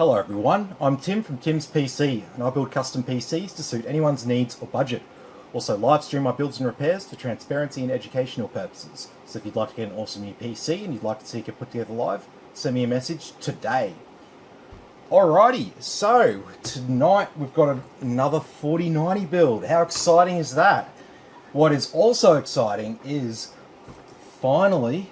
Hello everyone, I'm Tim from Tim's PC and I build custom PCs to suit anyone's needs or budget. Also live stream my builds and repairs for transparency and educational purposes. So if you'd like to get an awesome new PC and you'd like to see it put together live, send me a message today. Alrighty, so tonight we've got another 4090 build. How exciting is that? What is also exciting is finally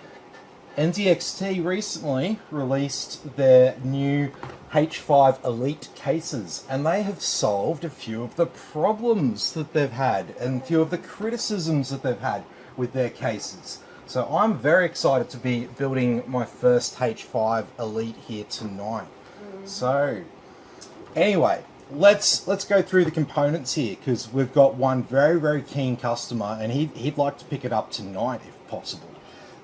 NZXT recently released their new H5 Elite cases, and they have solved a few of the problems that they've had and a few of the criticisms that they've had with their cases. So I'm very excited to be building my first H5 Elite here tonight. So anyway, let's go through the components here, because we've got one very keen customer and he'd like to pick it up tonight if possible.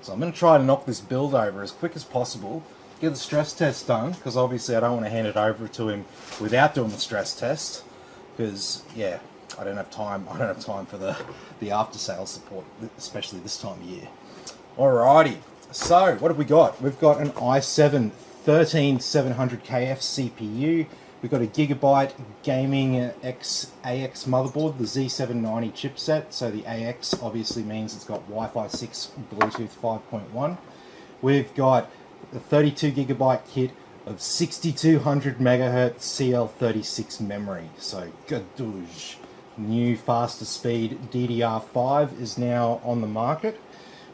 So I'm going to try to knock this build over as quick as possible, get the stress test done, because obviously I don't want to hand it over to him without doing the stress test, because yeah, I don't have time for the after sales support, especially this time of year. Alrighty, so what have we got? We've got an i7 13700KF CPU. We've got a Gigabyte Gaming AX motherboard, the Z790 chipset. So the AX obviously means it's got Wi-Fi 6, Bluetooth 5.1. We've got a 32 gigabyte kit of 6200 megahertz CL36 memory. So gadoosh. New faster speed DDR5 is now on the market.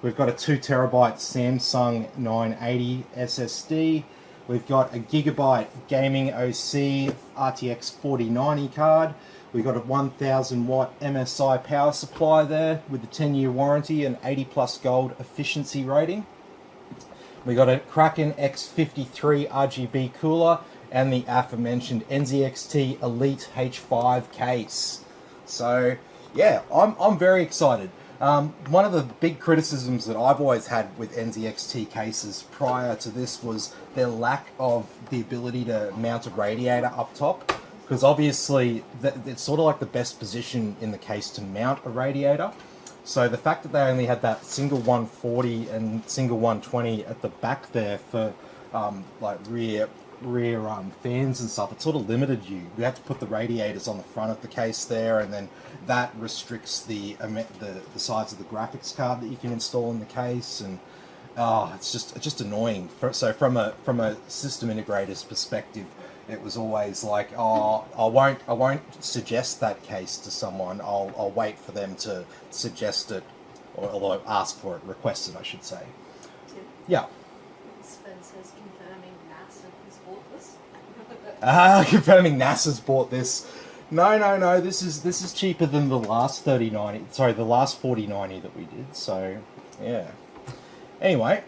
We've got a 2 terabyte Samsung 980 SSD. We've got a Gigabyte Gaming OC RTX 4090 card. We've got a 1000 watt MSI power supply there with a 10-year warranty and 80 plus gold efficiency rating. We got a Kraken X53 RGB cooler and the aforementioned NZXT Elite H5 case. So yeah, I'm very excited. One of the big criticisms that I've always had with NZXT cases prior to this was their lack of the ability to mount a radiator up top, because obviously it's sort of like the best position in the case to mount a radiator. So the fact that they only had that single 140 and single 120 at the back there for like rear fans and stuff, it sort of limited you. You had to put the radiators on the front of the case there, and then that restricts the size of the graphics card that you can install in the case, and it's just annoying. So from a system integrator's perspective, it was always like, oh, I won't suggest that case to someone. I'll wait for them to suggest it, or ask for it, request it, I should say. Yeah. Spencer's confirming NASA has bought this. Confirming NASA's bought this. No. This is cheaper than the last 3090. Sorry, the last 4090 that we did. So yeah. Anyway,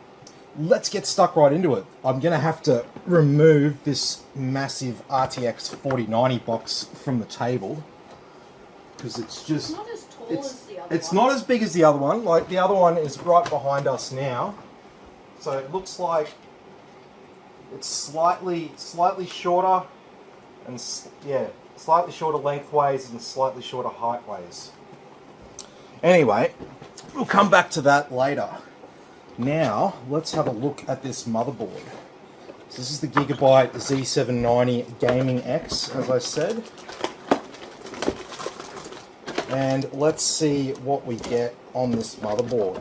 let's get stuck right into it. I'm gonna have to remove this massive RTX 4090 box from the table, because it's just not as tall as the other it's one. not as big as the other one. Like, the other one is right behind us now, so it looks like it's slightly shorter, and yeah, slightly shorter lengthways and slightly shorter heightways. Anyway, we'll come back to that later. Now, let's have a look at this motherboard. So this is the Gigabyte Z790 Gaming X, as I said. And let's see what we get on this motherboard.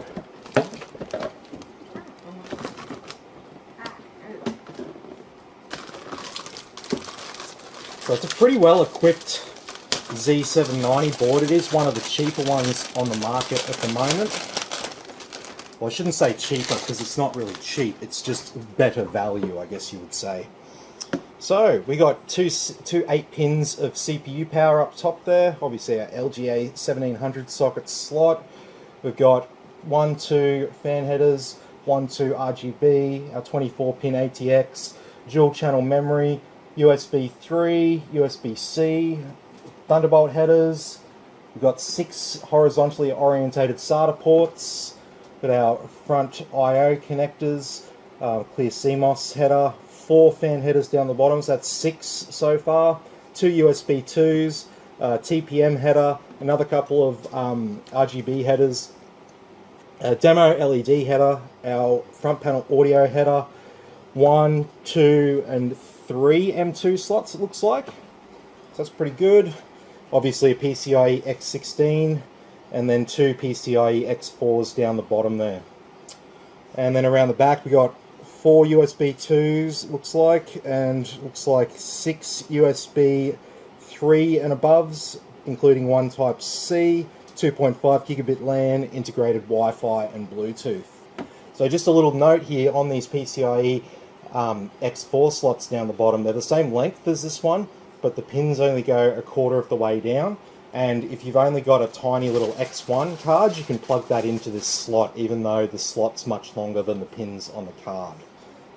So it's a pretty well equipped Z790 board. It is one of the cheaper ones on the market at the moment. Well, I shouldn't say cheaper, because it's not really cheap. It's just better value, I guess you would say. So we got two 8 pins of CPU power up top there. Obviously our LGA 1700 socket slot. We've got 2 fan headers, 2 RGB, our 24 pin ATX, dual channel memory, USB 3, USB-C, Thunderbolt headers. We've got 6 horizontally orientated SATA ports. Got our front I/O connectors, clear CMOS header, 4 fan headers down the bottom, so that's 6 so far. 2 USB 2s, TPM header, another couple of RGB headers, a demo LED header, our front panel audio header, 1, 2, and 3 M2 slots, it looks like. So that's pretty good. Obviously a PCIe X16 and then 2 PCIe X4s down the bottom there. And then around the back we got 4 USB 2s, looks like, and looks like 6 USB 3 and aboves, including 1 Type-C, 2.5 gigabit LAN, integrated Wi-Fi and Bluetooth. So just a little note here on these PCIe X4 slots down the bottom. They're the same length as this one, but the pins only go a quarter of the way down. And if you've only got a tiny little X1 card, you can plug that into this slot, even though the slot's much longer than the pins on the card.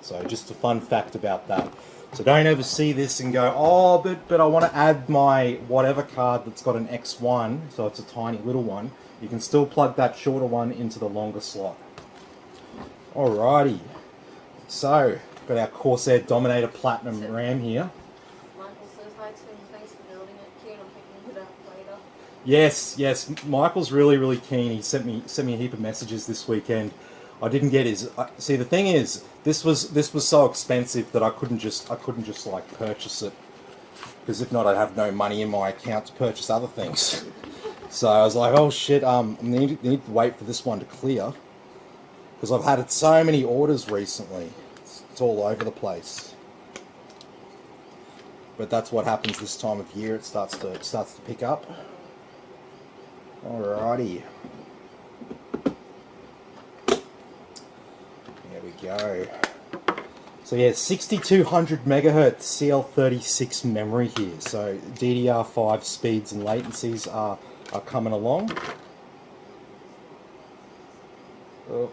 So just a fun fact about that. So don't ever see this and go, oh, but I want to add my whatever card that's got an X1, so it's a tiny little one. You can still plug that shorter one into the longer slot. Alrighty. So, got our Corsair Dominator Platinum RAM here. Michael says hi to him, thanks for building it. Keen on picking it up later. Yes, Michael's really keen. He sent me a heap of messages this weekend. I didn't get his. See, the thing is, this was so expensive that I couldn't just like purchase it, because if not, I'd have no money in my account to purchase other things. So I was like, oh shit, I need to wait for this one to clear, because I've had so many orders recently. It's all over the place. But that's what happens this time of year. It starts to pick up. Alrighty. There we go. So yeah, 6200 megahertz CL36 memory here. So DDR5 speeds and latencies are coming along. Oh.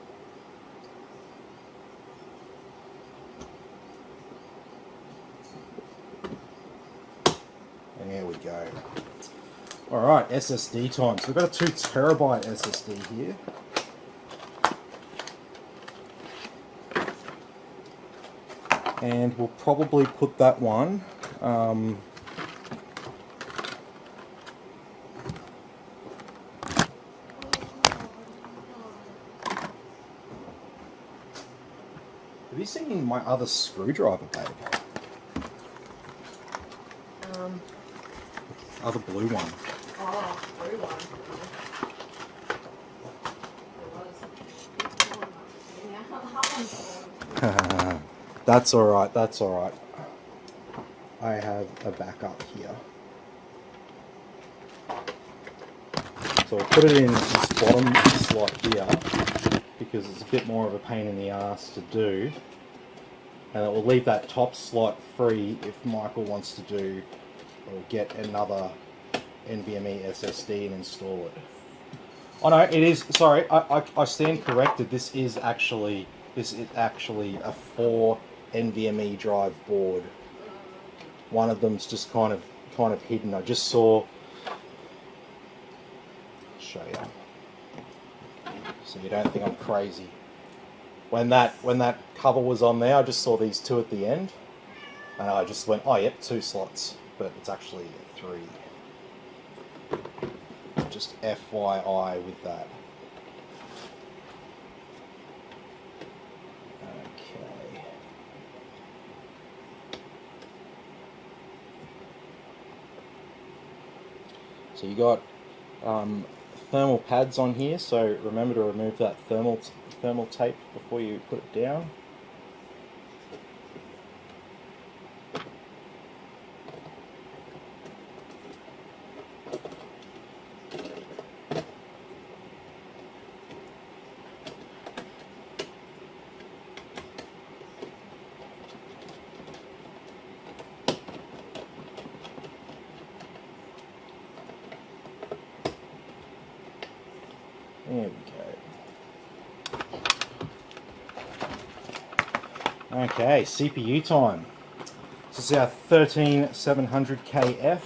And there we go. Alright, SSD time. So we've got a 2 terabyte SSD here. And we'll probably put that one have you seen my other screwdriver, babe? Other blue one. Oh, blue one. That's alright, that's alright. I have a backup here. So I'll put it in this bottom slot here, because it's a bit more of a pain in the ass to do. And it will leave that top slot free if Michael wants to do or get another NVMe SSD and install it. Oh no, it is, sorry, I stand corrected. This is actually a 4 NVMe drive board. One of them's just kind of hidden. I just saw. I'll show you, so you don't think I'm crazy. When that cover was on there, I just saw these 2 at the end, and I just went, oh yep, 2 slots, but it's actually 3. Just FYI with that. Okay. So you got thermal pads on here, so remember to remove that thermal tape before you put it down. There we go. Okay, CPU time. This is our 13700KF.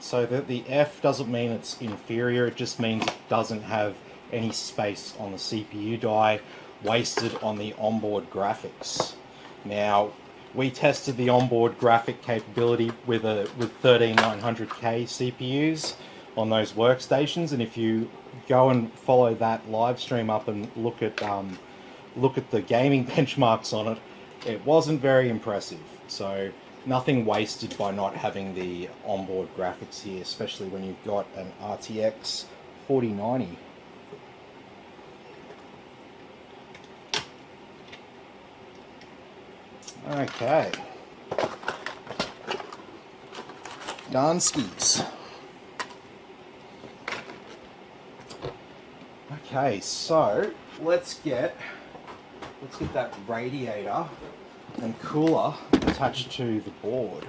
So the F doesn't mean it's inferior, it just means it doesn't have any space on the CPU die wasted on the onboard graphics. Now, we tested the onboard graphic capability with 13900K CPUs on those workstations, and if you go and follow that live stream up and look at the gaming benchmarks on it, it wasn't very impressive. So nothing wasted by not having the onboard graphics here, especially when you've got an RTX 4090. Okay. Darnskis. Okay, so let's get that radiator and cooler attached to the board.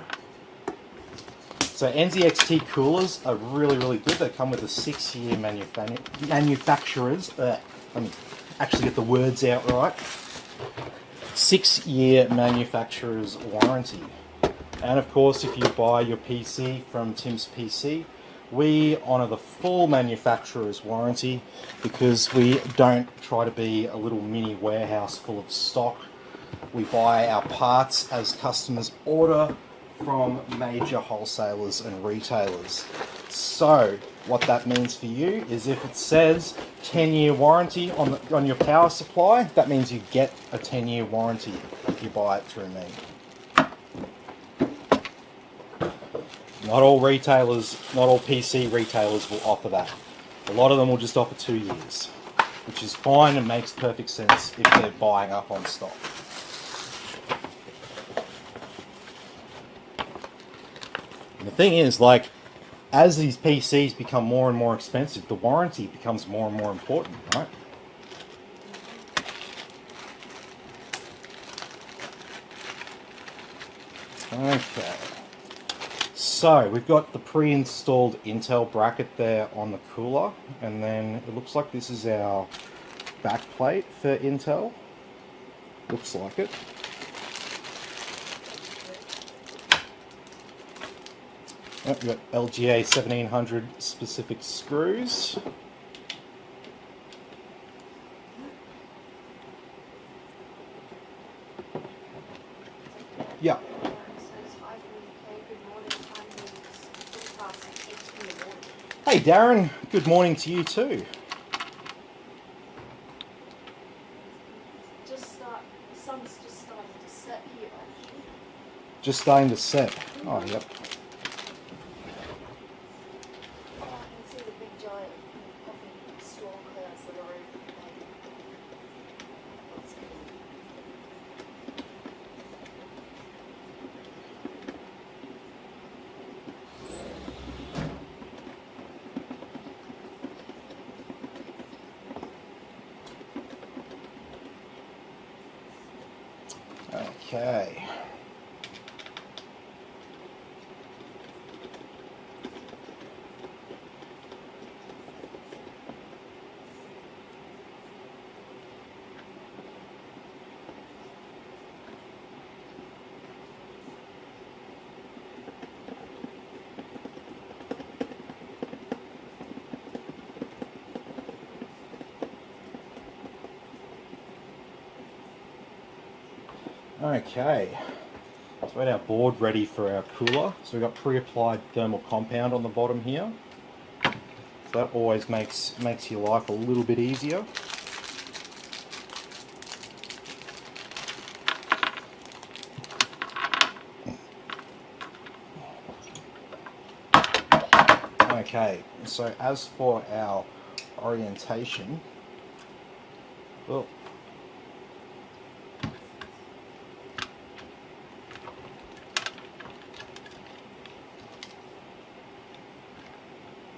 So NZXT coolers are really, really good. They come with a 6-year manufacturer's. Let me actually get the words out right. 6-year manufacturer's warranty. And of course, if you buy your PC from Tim's PC, we honour the full manufacturer's warranty because we don't try to be a little mini warehouse full of stock. We buy our parts as customers order from major wholesalers and retailers. So what that means for you is if it says 10-year warranty on your power supply, that means you get a 10-year warranty if you buy it through me. Not all retailers, not all PC retailers will offer that. A lot of them will just offer 2 years, which is fine and makes perfect sense if they're buying up on stock. And the thing is, like, as these PCs become more and more expensive, the warranty becomes more and more important, right? Okay. So we've got the pre-installed Intel bracket there on the cooler, and then it looks like this is our back plate for Intel. Looks like it. We've got LGA 1700 specific screws. Yeah. Hey Darren, good morning to you too. The sun's just starting to set here. Just starting to set. Oh, yep. Oh, I can see the big giant puffy storm clouds that are over the bay. That's cool. Okay. Okay, so we got our board ready for our cooler. So we've got pre-applied thermal compound on the bottom here. So that always makes your life a little bit easier. Okay, so as for our orientation, well,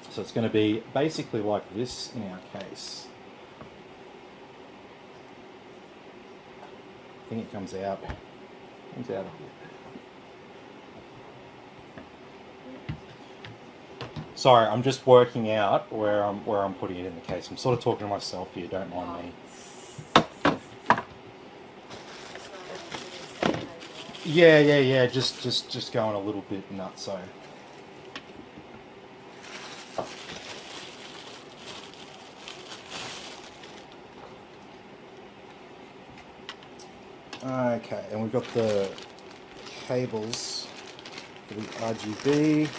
so it's going to be basically like this in our case. I think it comes out a bit. Sorry, I'm just working out where I'm putting it in the case. I'm sort of talking to myself here, don't mind me. Yeah, just going a little bit nutso. Okay, and we've got the cables for the RGB.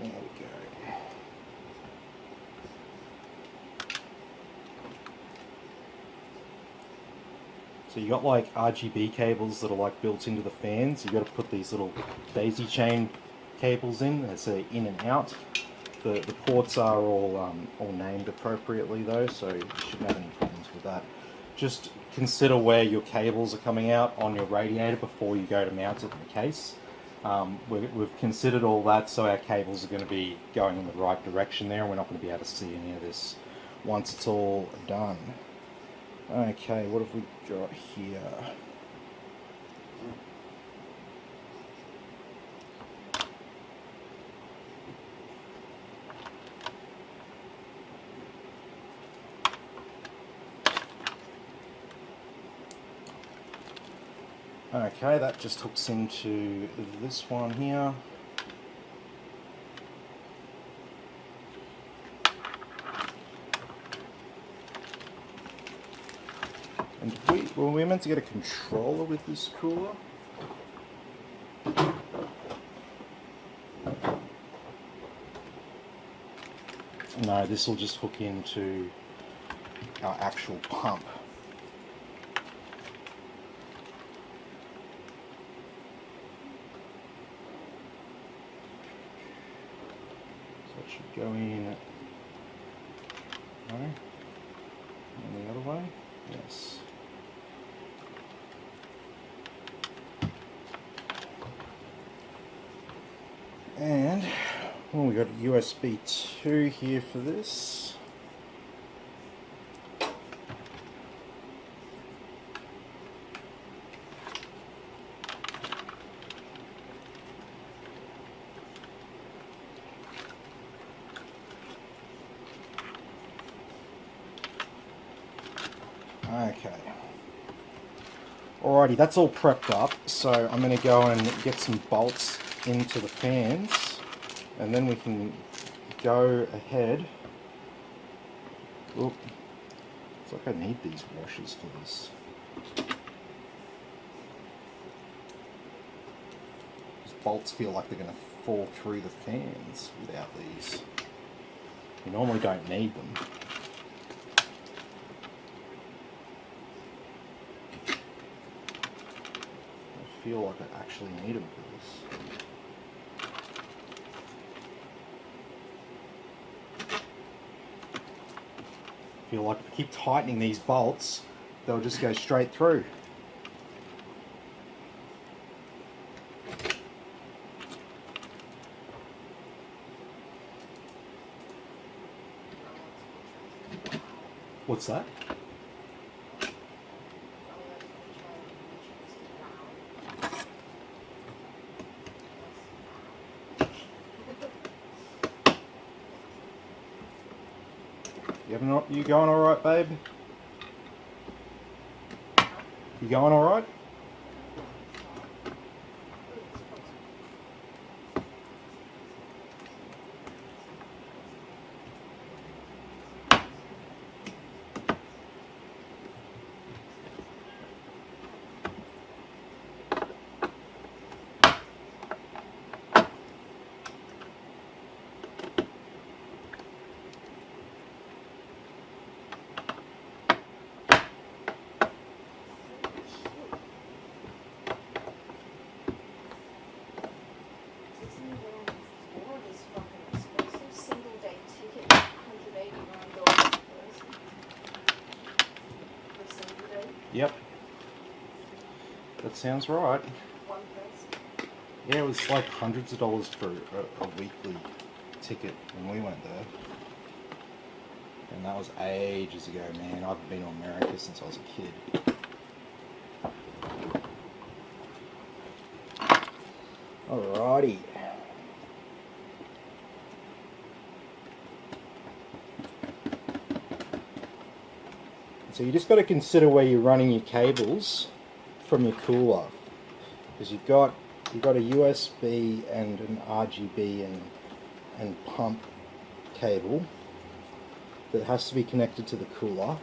There we go. So you got like RGB cables that are like built into the fans. You got to put these little daisy chain cables in as they're in and out. The ports are all named appropriately though, so you shouldn't have any problems with that. Just consider where your cables are coming out on your radiator before you go to mount it in the case. We've considered all that, so our cables are going to be going in the right direction there, and we're not going to be able to see any of this once it's all done. Okay, what have we got here? Okay, that just hooks into this one here. And were we meant to get a controller with this cooler? No, this will just hook into our actual pump. So it should go in, no, and the other way, yes. And well, we got a USB 2 here for this. Okay. Alrighty, that's all prepped up, so I'm going to go and get some bolts into the fans, and then we can go ahead. Oop. It's like I need these washers for this. These bolts feel like they're going to fall through the fans without these. You normally don't need them. I feel like I actually need them for this. I feel like if I keep tightening these bolts, they'll just go straight through. What's that? You going all right, babe? You going all right? Yep. That sounds right. One person. Yeah, it was like hundreds of dollars for a weekly ticket when we went there. And that was ages ago, man. I've been to America since I was a kid. Alrighty. So you just got to consider where you're running your cables from your cooler, because you've got a USB and an RGB and pump cable that has to be connected to the cooler.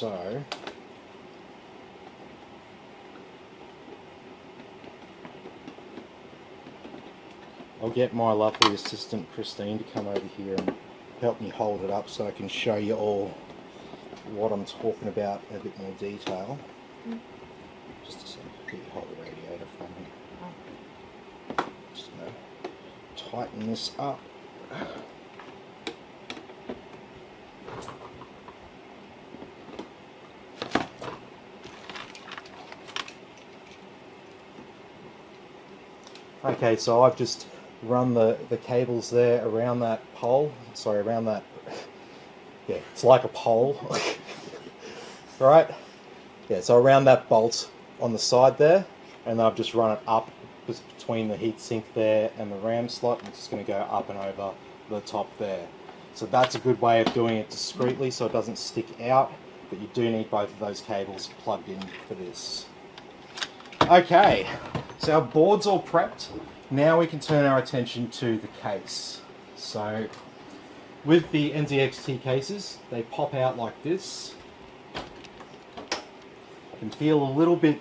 So I'll get my lovely assistant Christine to come over here and help me hold it up so I can show you all what I'm talking about in a bit more detail. Just a second, can you hold the radiator for me? Just going to tighten this up. Okay, so I've just run the cables there around that pole. Sorry, around that. Yeah, it's like a pole. Right? Yeah, so around that bolt on the side there, and then I've just run it up just between the heatsink there and the RAM slot, and it's just going to go up and over the top there. So that's a good way of doing it discreetly so it doesn't stick out, but you do need both of those cables plugged in for this. Okay, so our board's all prepped. Now we can turn our attention to the case. So with the NZXT cases, they pop out like this. Can feel a little bit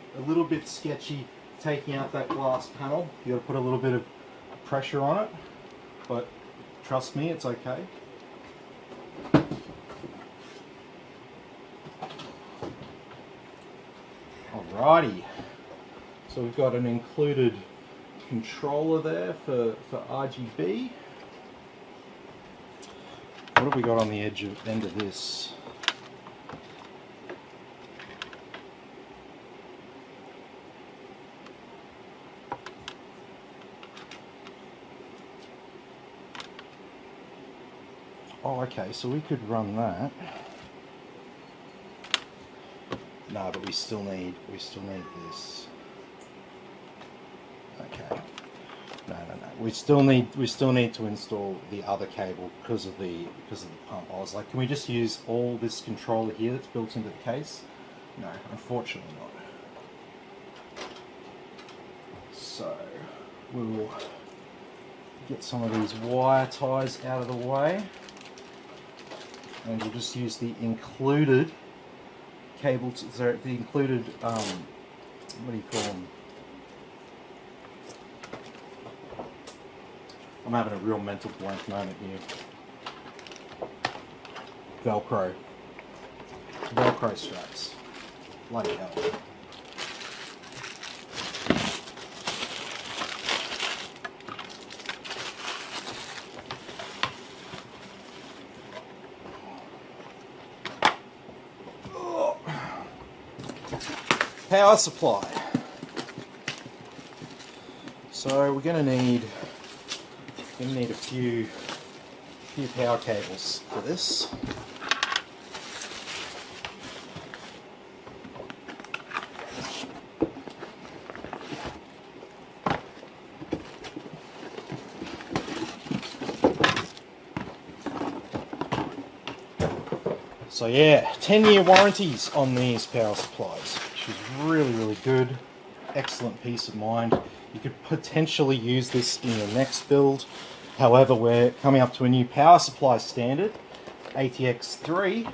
sketchy taking out that glass panel. You got to put a little bit of pressure on it, but trust me, it's okay. Alrighty. So we've got an included controller there for RGB. What have we got on the end of this? Oh, okay, so we could run that. No, but we still need this. Okay. No. We still need to install the other cable because of the pump. I was like, can we just use all this controller here that's built into the case? No, unfortunately not. So we'll get some of these wire ties out of the way, and we'll just use the included cable. The included what do you call them? I'm having a real mental blank moment here. Velcro straps. Bloody hell. Power supply. So we're going to need a few power cables for this. So yeah, 10-year warranties on these power supplies, which is really good. Excellent peace of mind. You could potentially use this in your next build. However, we're coming up to a new power supply standard, ATX 3,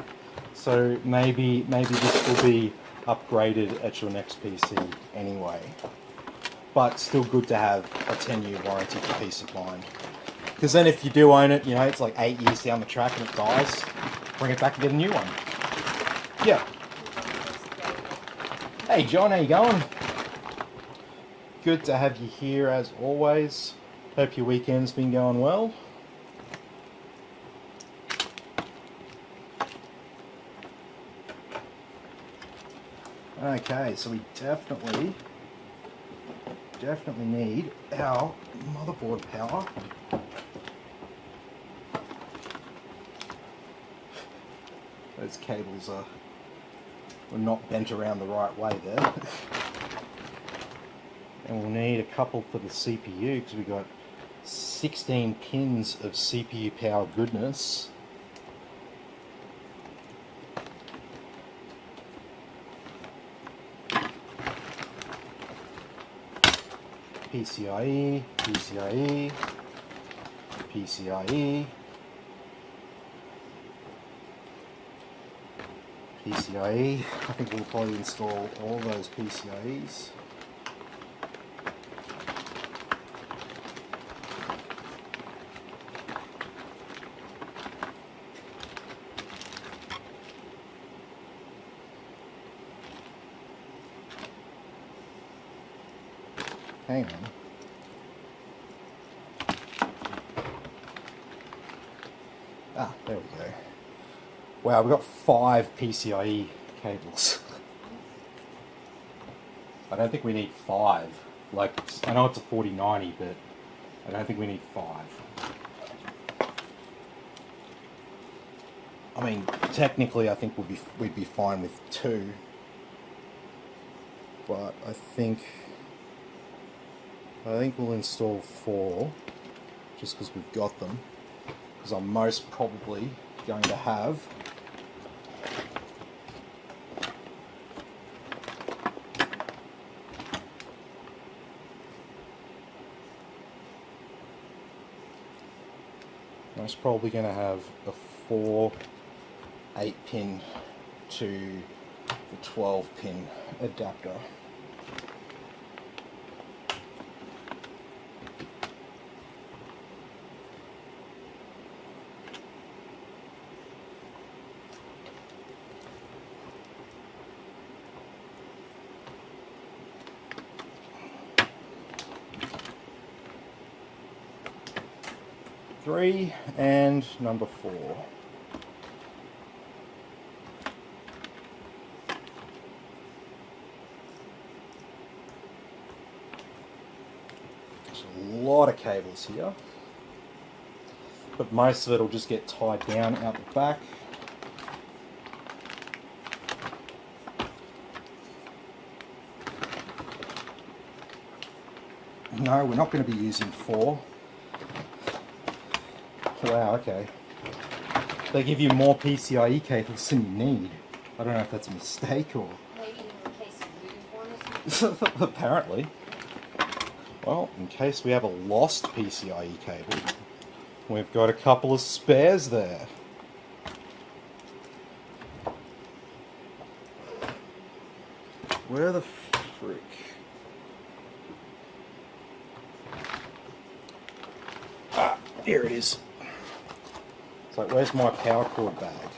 so maybe this will be upgraded at your next PC anyway. But still good to have a 10-year warranty for peace of mind. Because then if you do own it, you know, it's like 8 years down the track and it dies, bring it back and get a new one. Yeah. Hey John, how you going? Good to have you here as always. Hope your weekend's been going well. Okay, so we definitely need our motherboard power. Those cables were not bent around the right way there. And we'll need a couple for the CPU because we've got 16 pins of CPU power goodness. PCIe, PCIe, PCIe, PCIe. I think we'll probably install all those PCIes. Hang on. Ah, there we go. Wow, we've got 5 PCIe cables. I don't think we need 5. Like, I know it's a 4090, but I don't think we need 5. I mean, technically, I think we'd be fine with 2, but I think we'll install 4, just because we've got them. Because I'm most probably going to have a 4 8-pin to the 12-pin adapter. Three and number 4. There's a lot of cables here, but most of it will just get tied down out the back. No, we're not going to be using 4. Wow, okay. They give you more PCIe cables than you need. I don't know if that's a mistake or... Maybe in case you lose one or something. Apparently. Well, in case we have a lost PCIe cable, we've got a couple of spares there. Where the frick? Ah, here it is. It's like, where's my power cord bag?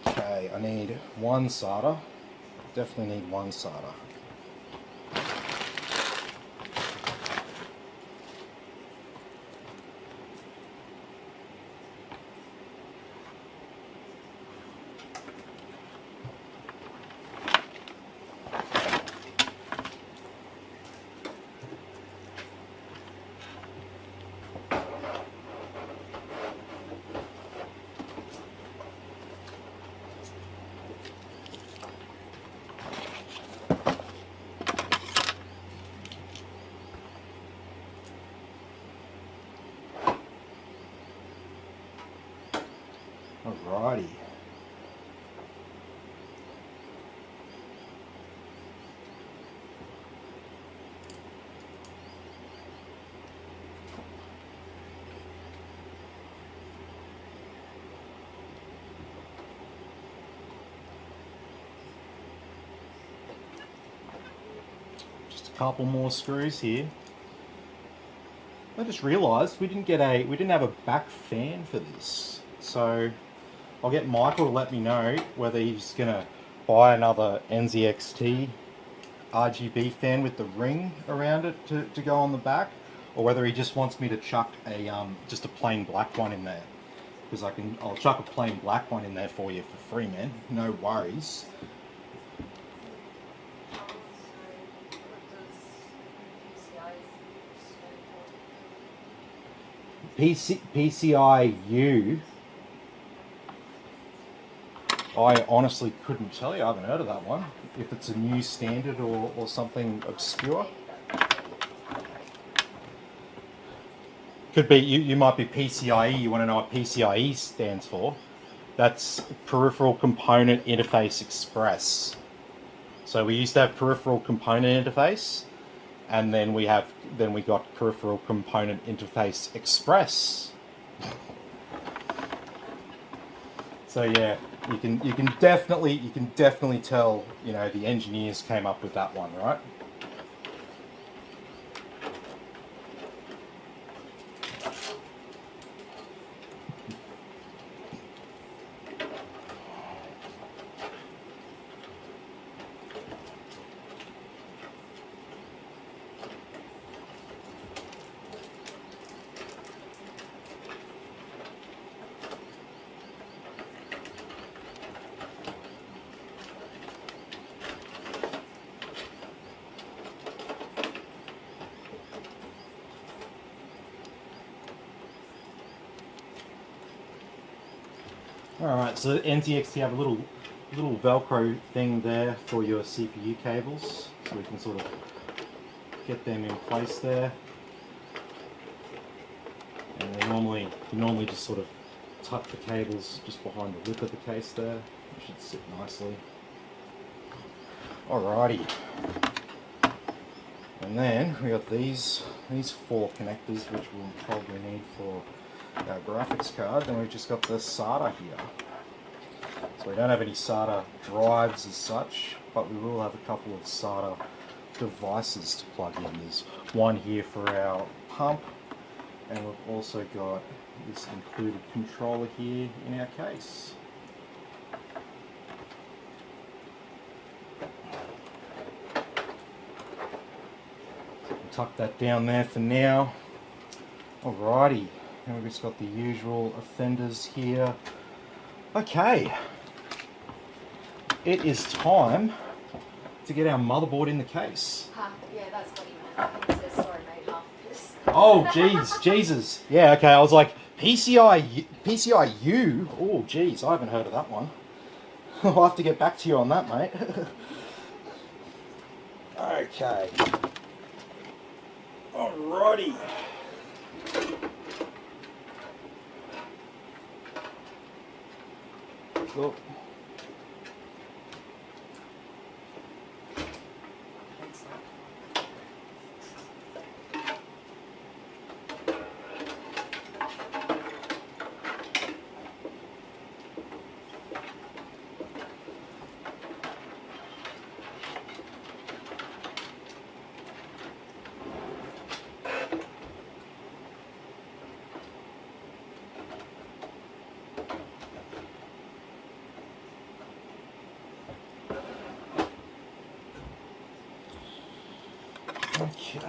Okay, I need 1 SATA. Definitely need 1 SATA. Alrighty. Just a couple more screws here. I just realised we didn't have a back fan for this, so I'll get Michael to let me know whether he's going to buy another NZXT RGB fan with the ring around it to go on the back, or whether he just wants me to chuck just a plain black one in there. Because I'll chuck a plain black one in there for you for free, man. No worries. PCIu. I honestly couldn't tell you. I haven't heard of that one. If it's a new standard or something obscure. Could be, you might be PCIe, you want to know what PCIe stands for. That's Peripheral Component Interface Express. So we used to have Peripheral Component Interface, and then we got Peripheral Component Interface Express, So yeah, you can definitely tell, you know, the engineers came up with that one, right? Alright, so NZXT have a little Velcro thing there for your CPU cables, so we can sort of get them in place there. And you normally just sort of tuck the cables just behind the lip of the case there. It should sit nicely. Alrighty. And then we got these 4 connectors, which we'll probably need for our graphics card. Then we've just got the SATA here. So we don't have any SATA drives as such, but we will have a couple of SATA devices to plug in. There's one here for our pump, and we've also got this included controller here in our case. So we'll tuck that down there for now. Alrighty, and we've just got the usual offenders here. Okay, it is time to get our motherboard in the case. Yeah, that's what he meant. He said, sorry, mate, half of this. Oh, jeez, Jesus. Yeah, okay, I was like, PCIe? Oh, jeez, I haven't heard of that one. I'll have to get back to you on that, mate. Okay. Alrighty. Cool. Okay.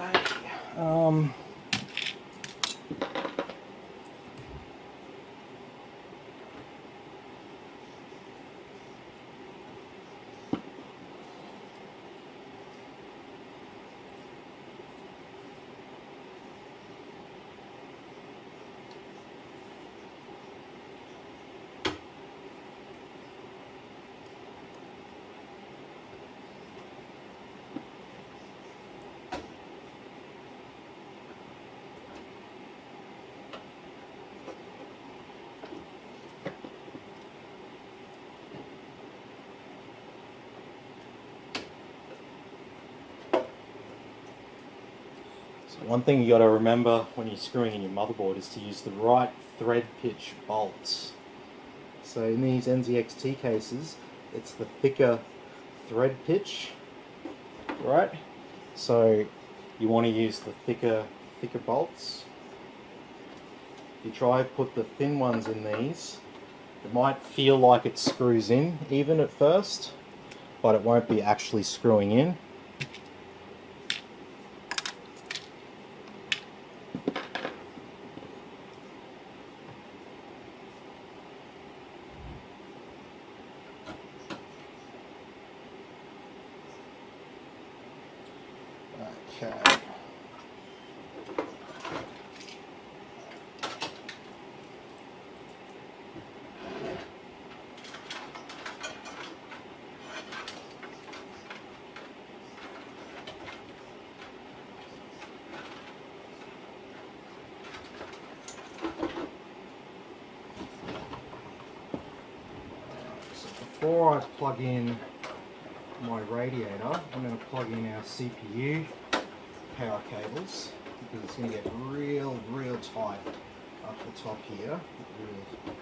One thing you got to remember when you're screwing in your motherboard is to use the right thread pitch bolts. So in these NZXT cases, it's the thicker thread pitch, right? So you want to use the thicker bolts. If you try to put the thin ones in these, it might feel like it screws in even at first, but it won't be actually screwing in. Okay. So before I plug in my radiator, I'm going to plug in our CPU power cables, because it's going to get real tight up the top here really quickly.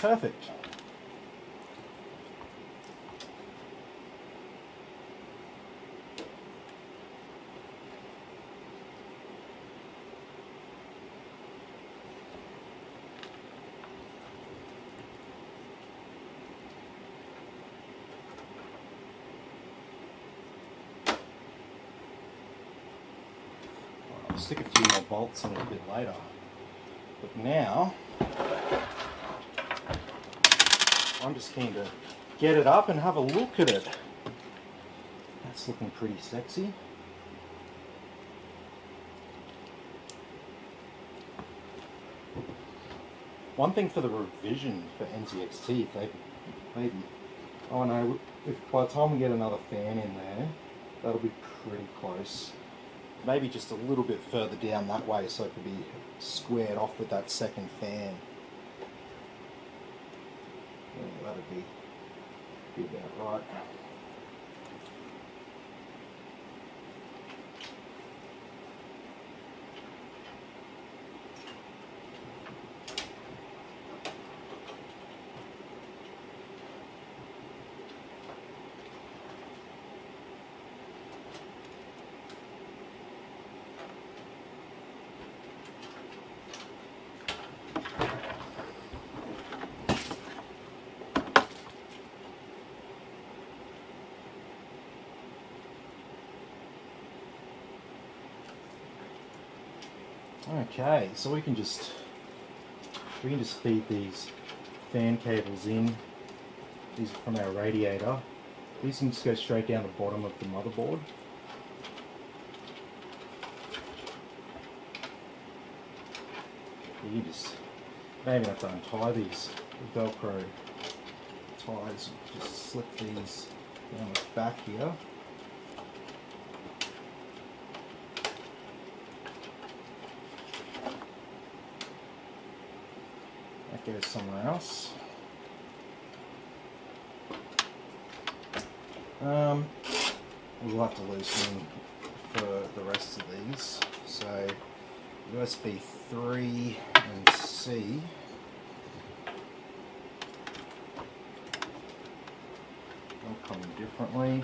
Perfect. I'll stick a few more bolts in a bit later. But now, I'm just keen to get it up and have a look at it. That's looking pretty sexy. One thing for the revision for NZXT, if they maybe, oh no, if by the time we get another fan in there, that'll be pretty close. Maybe just a little bit further down that way so it could be squared off with that second fan. Yeah, that'd be about right. Okay, so we can just feed these fan cables in. These are from our radiator. These can just go straight down the bottom of the motherboard. You just don't even have to untie these Velcro ties. Just slip these down the back here. Goes somewhere else. We'll have to loosen for the rest of these. So USB 3 and C. They'll come differently.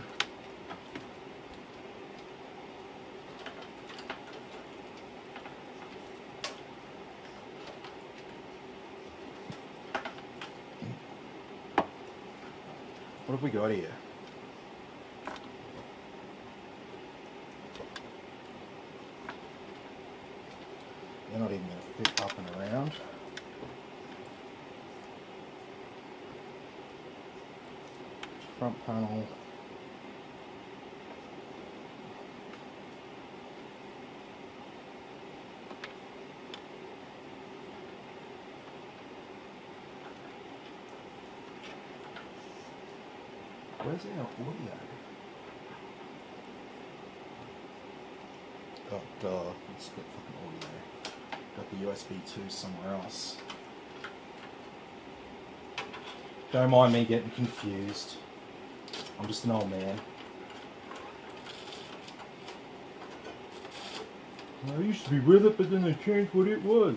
What have we got here? They're not even going to fit up and around. Front panel. Where's our audio? Oh, duh. Let's get fucking audio. Got the USB 2 somewhere else. Don't mind me getting confused. I'm just an old man. I used to be with it, but then they changed what it was.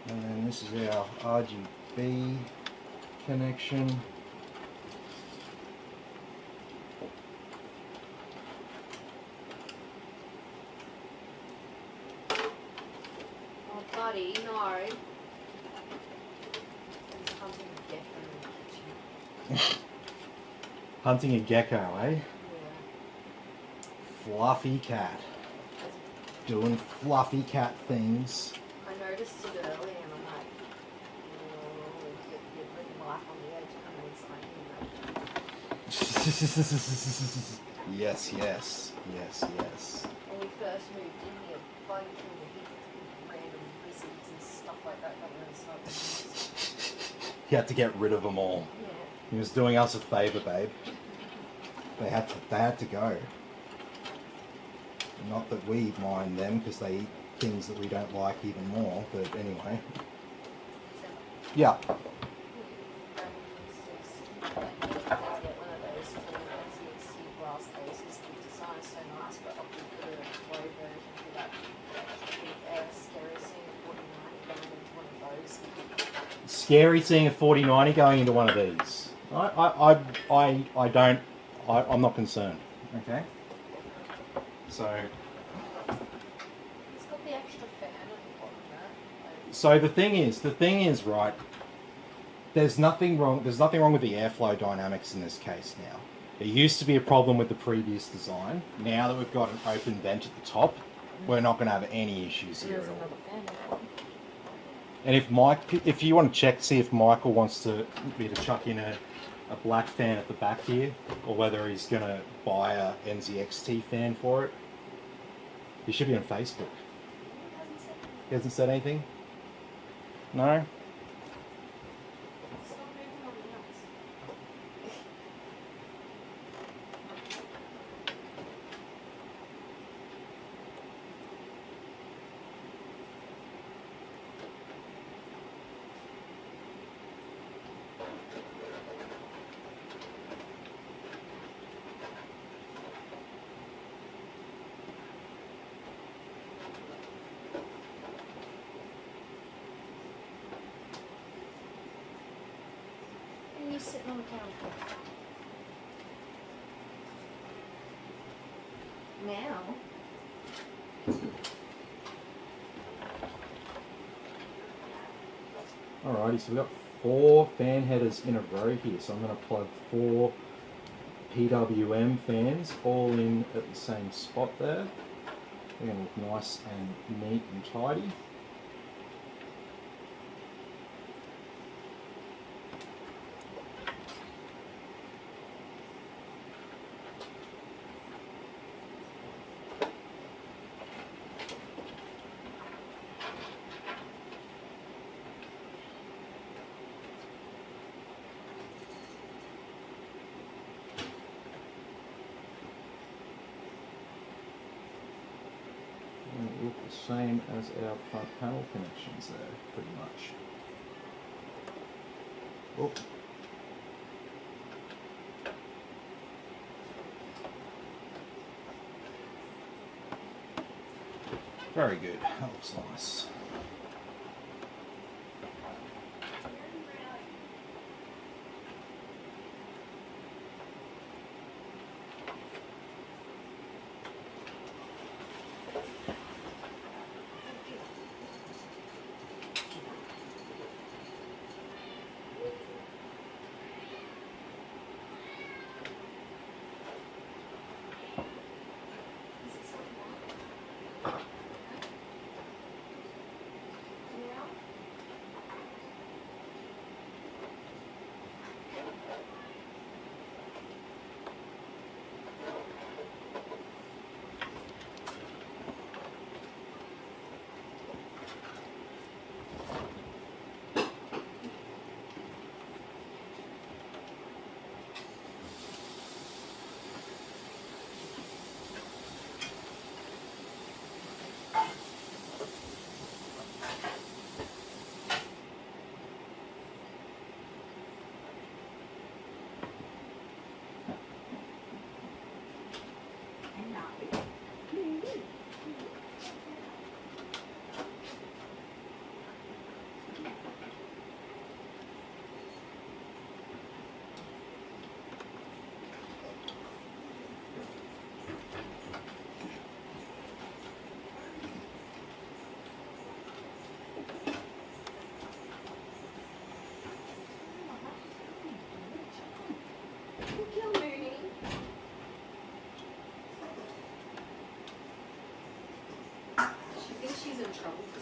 And then this is our RGB connection. Hunting a gecko, eh? Yeah. Fluffy cat. Doing fluffy cat things. I noticed it early and I'm like, oh, you're putting life on the edge coming inside here, mate. Yes, yes, yes, yes. When we first moved in here, buggy through the heat with random lizards and stuff like that really started. He had to get rid of them all. Yeah. He was doing us a favour, babe. They had to go. Not that we mind them because they eat things that we don't like even more, but anyway. Yeah. Scary seeing a 4090 going into one of these. I'm not concerned. Okay. So. It's got the extra fan on the bottom there. So the thing is, right. There's nothing wrong with the airflow dynamics in this case now. There used to be a problem with the previous design. Now that we've got an open vent at the top, we're not going to have any issues here There's at all. another fan on the bottom. And if you want to check, see if Michael wants me to chuck in a black fan at the back here, or whether he's going to buy a NZXT fan for it. He should be on Facebook. He hasn't said anything? No? Stop moving on the else. And you sitting on the counter. Now. Alrighty, so we've got 4 fan headers in a row here, so I'm going to plug 4 PWM fans all in at the same spot there. They're going to look nice and neat and tidy. And it look the same as our front panel connections there, pretty much. Oh. Very good, that looks nice.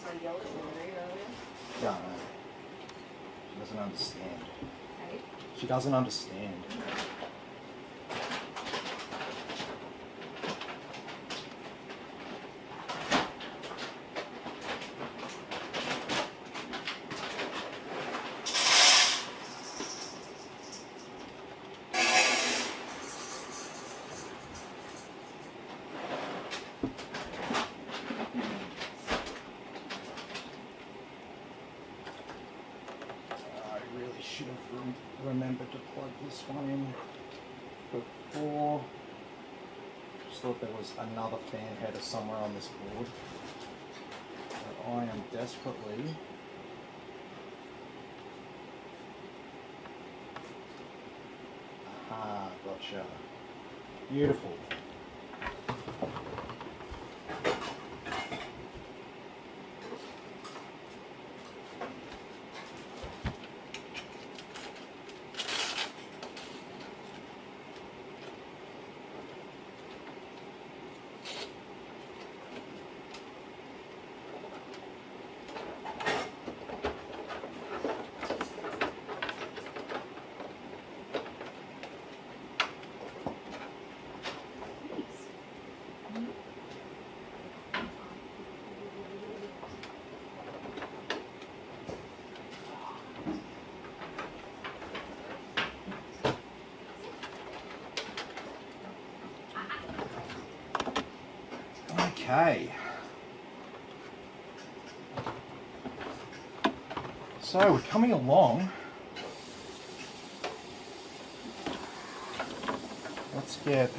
I yelled at Marie earlier. No, no. She doesn't understand. Hey? She doesn't understand. Should have remembered to plug this one in before. Just thought there was another fan header somewhere on this board. But I am desperately aha, gotcha. Beautiful. Okay. So we're coming along. Let's get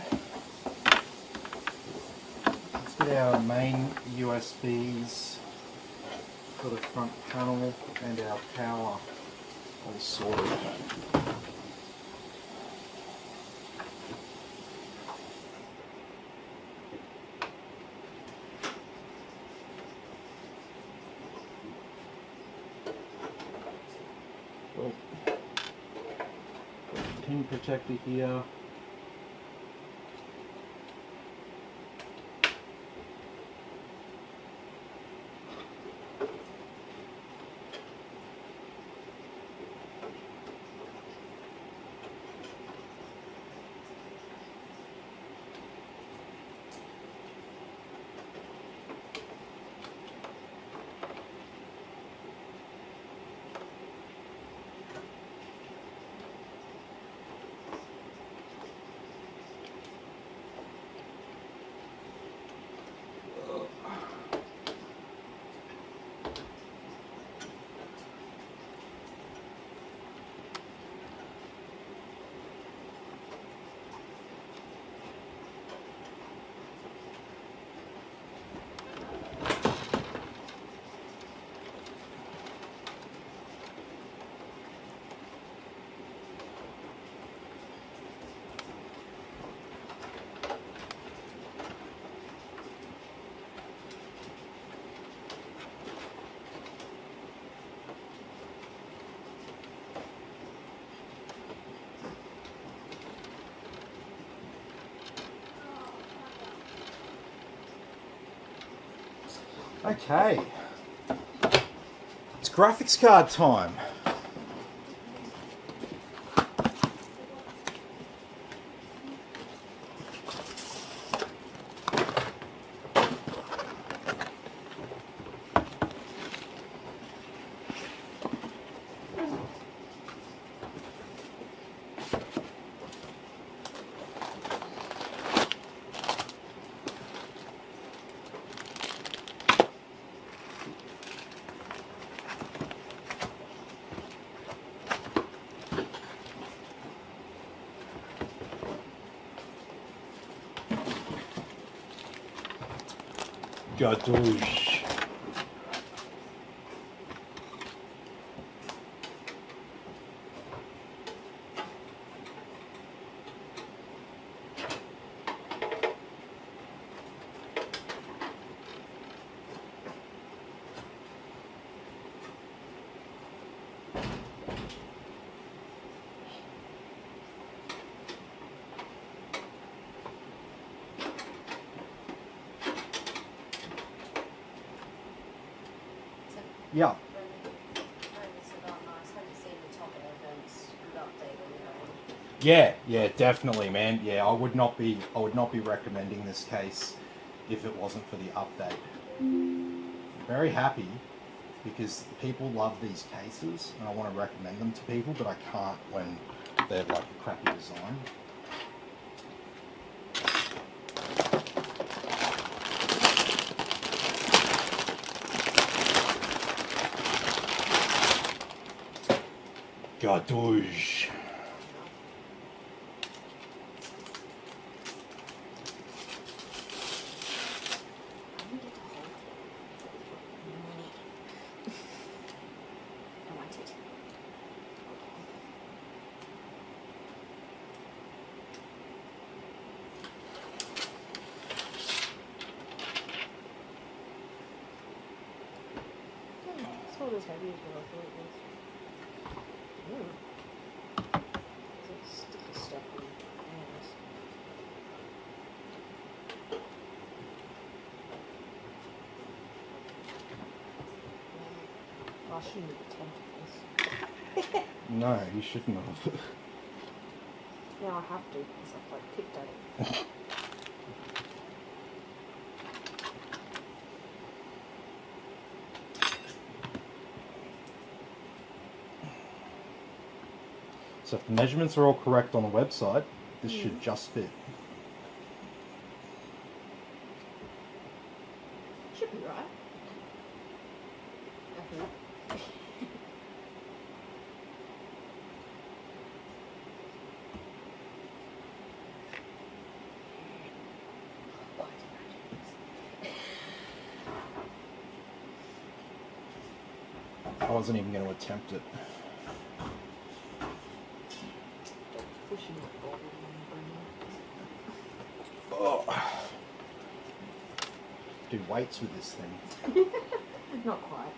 our main USBs for the front panel and our power all sorted. Well, pin protector here. Okay, it's graphics card time. Gadouche. Yeah. Yeah, definitely, man. Yeah, I would not be recommending this case if it wasn't for the update. I'm very happy because people love these cases and I want to recommend them to people, but I can't when they're like a crappy design. Gadouge. It's one of those heavies what I thought it was. There's like sticky stuff in hands. I shouldn't have attempted this. No, you shouldn't have. Now I have to because I've like picked at it. So if the measurements are all correct on the website, this should just fit. Should be right. I wasn't even going to attempt it. Pushing it forward and Oh. Do weights with this thing. not quite.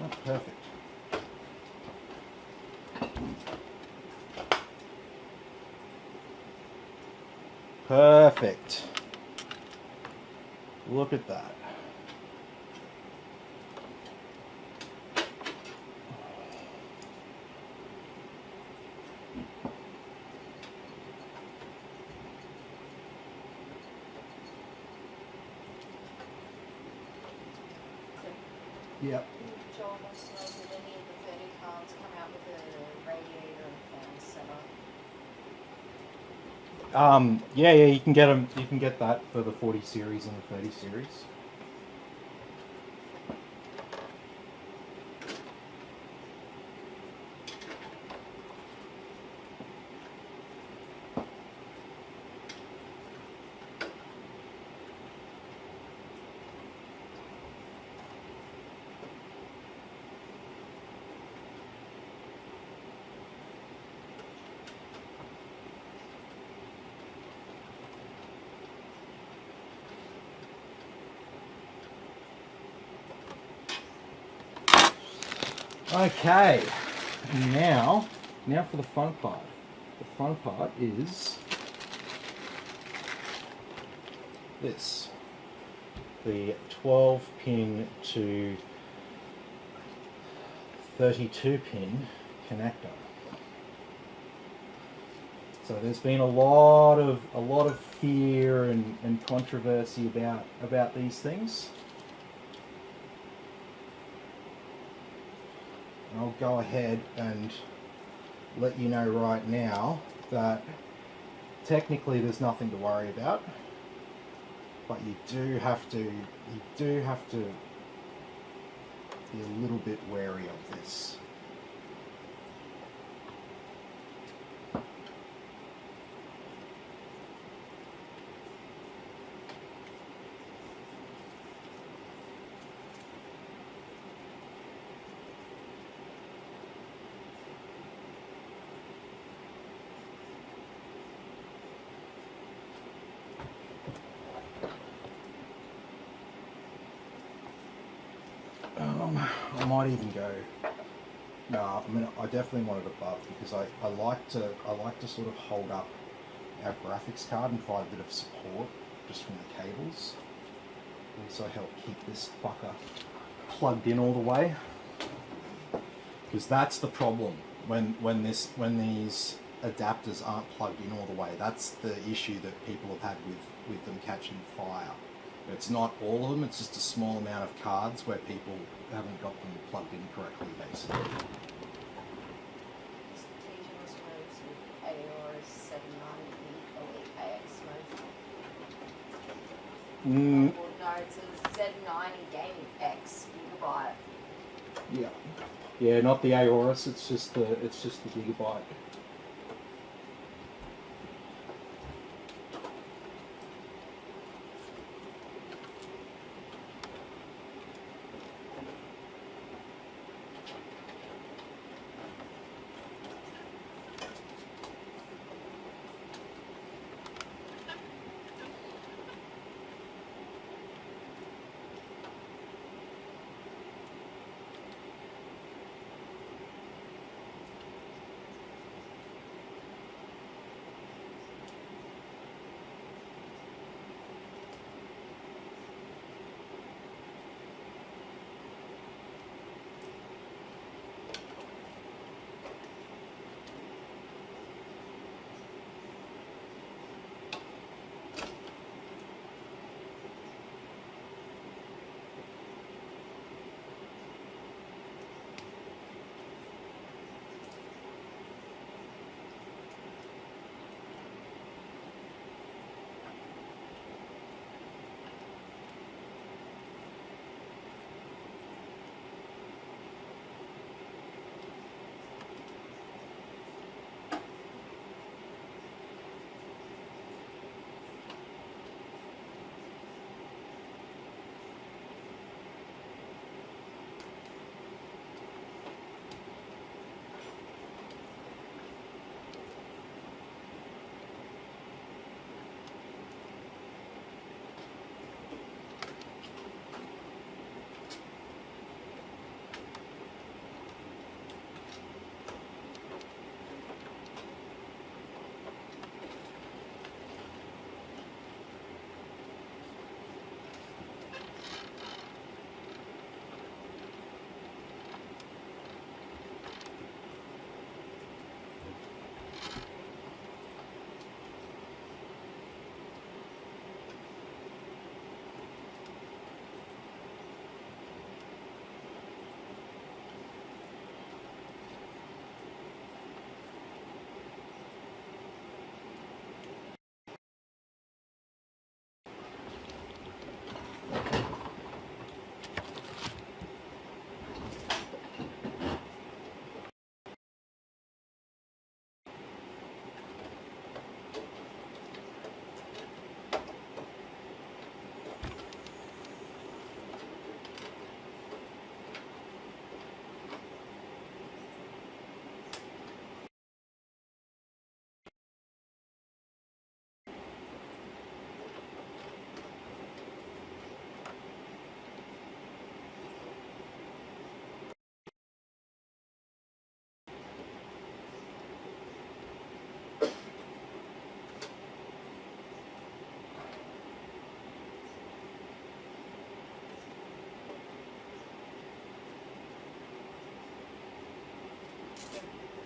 Oh, perfect. Perfect. Look at that. Yep. Joel wants to know did any of the 30 cards come out with a radiator and fan setup? Yeah, you can get them. You can get that for the 40 series and the 30 series. Okay, now for the fun part. The fun part is this, the 12 pin to 32 pin connector. So there's been a lot of fear and controversy about these things. I'll go ahead and let you know right now that technically there's nothing to worry about, but you do have to be a little bit wary of this. I might even go. No, I mean I definitely want it above because I like to sort of hold up our graphics card and provide a bit of support just from the cables. Also help keep this fucker plugged in all the way, because that's the problem when these adapters aren't plugged in all the way. That's the issue that people have had with them catching fire. It's not all of them, it's just a small amount of cards where people haven't got them plugged in correctly, basically. No, it's a Z790 Gaming X Gigabyte. Yeah. Yeah, not the Aorus, it's just the Gigabyte.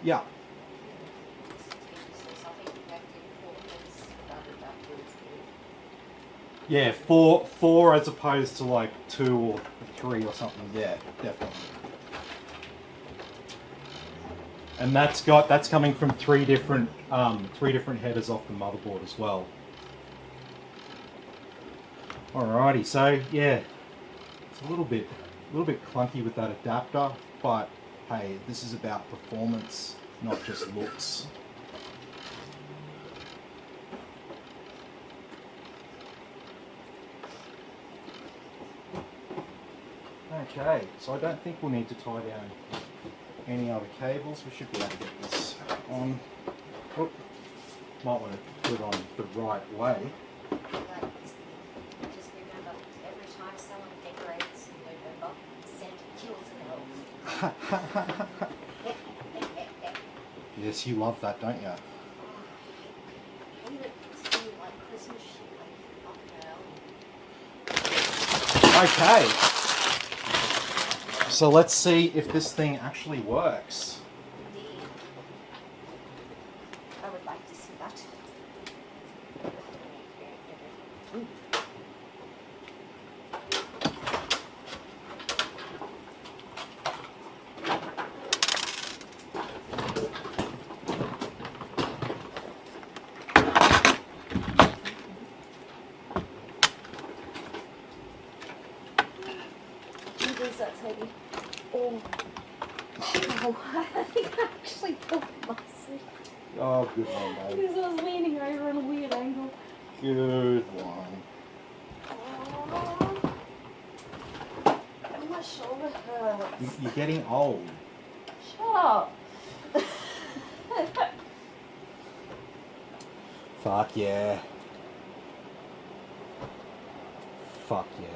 Yeah. Yeah, four as opposed to like 2 or 3 or something. Yeah, definitely. And that's coming from three different headers off the motherboard as well. Alrighty, so yeah, it's a little bit clunky with that adapter, but hey, this is about performance, not just looks. Okay, so I don't think we'll need to tie down any other cables. We should be able to get this on. Oh, might want to put it on the right way. Just remember, every time someone decorates in November, Santa kills an elf. Yes, you love that, don't you? I hate it seeing like Christmas shit like fucking hell. Okay. So let's see if this thing actually works. Indeed. I would like to see that. Jeez, that's heavy. Oh. Oh, I think I actually pulled my seat. Oh, good one, babe. Because I was leaning over on a weird angle. Good one. Oh. And my shoulder hurts. You're getting old. Shut up. Fuck yeah. Fuck yeah.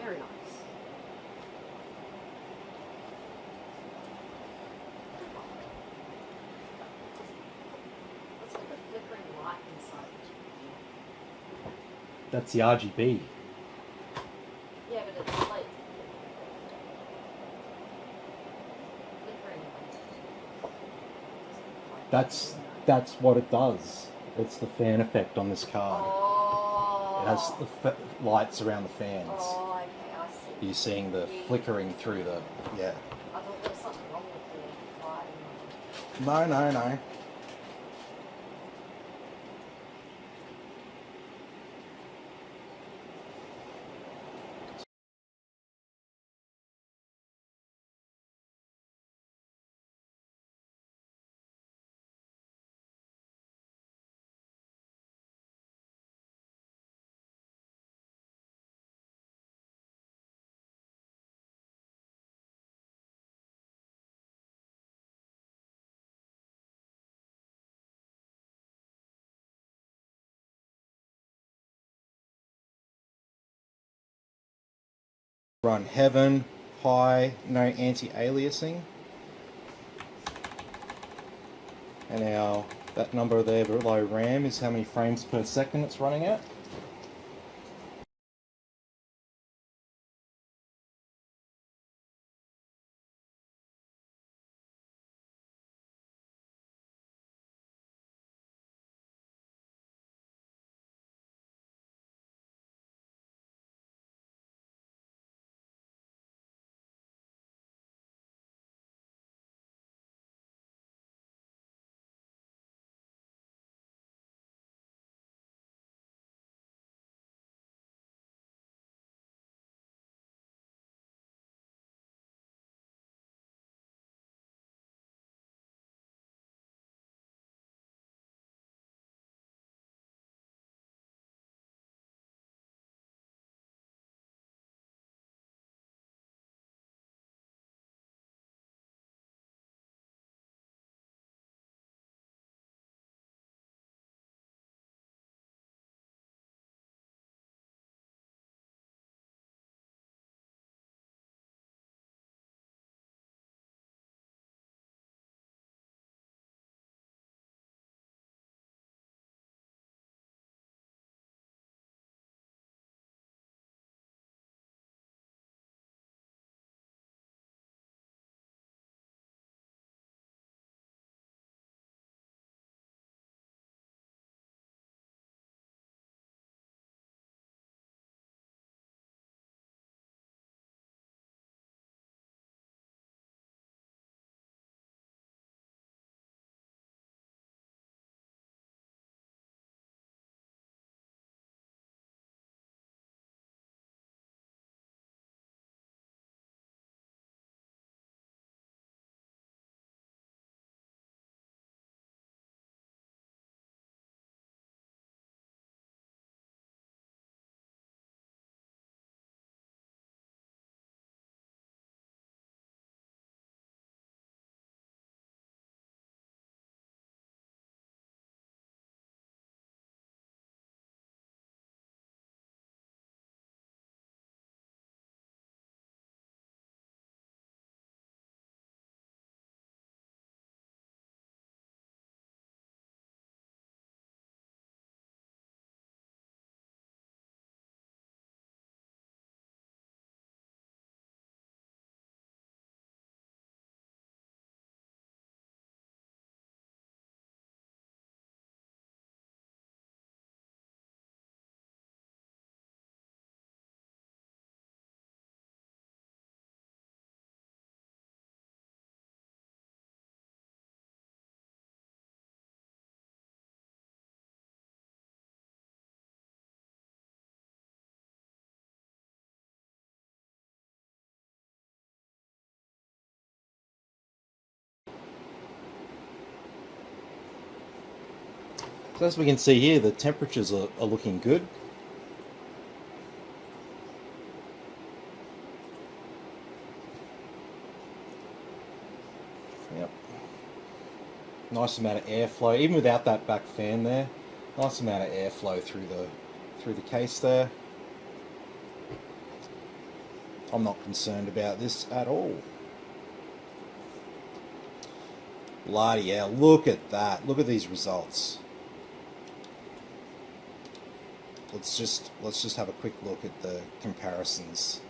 Very nice. What's with the flickering light inside the That's the RGB. Yeah, but it's like flickering. That's what it does. It's the fan effect on this card. Oh. It has the lights around the fans. Oh, okay, I see. You're seeing the flickering through the... Yeah. I thought there was something wrong with the lighting. No. Run heaven, high, no anti-aliasing. And that number there below RAM is how many frames per second it's running at. So as we can see here, the temperatures are looking good. Yep. Nice amount of airflow, even without that back fan there. Nice amount of airflow through the case there. I'm not concerned about this at all. Bloody hell, look at that. Look at these results. Let's just have a quick look at the comparisons.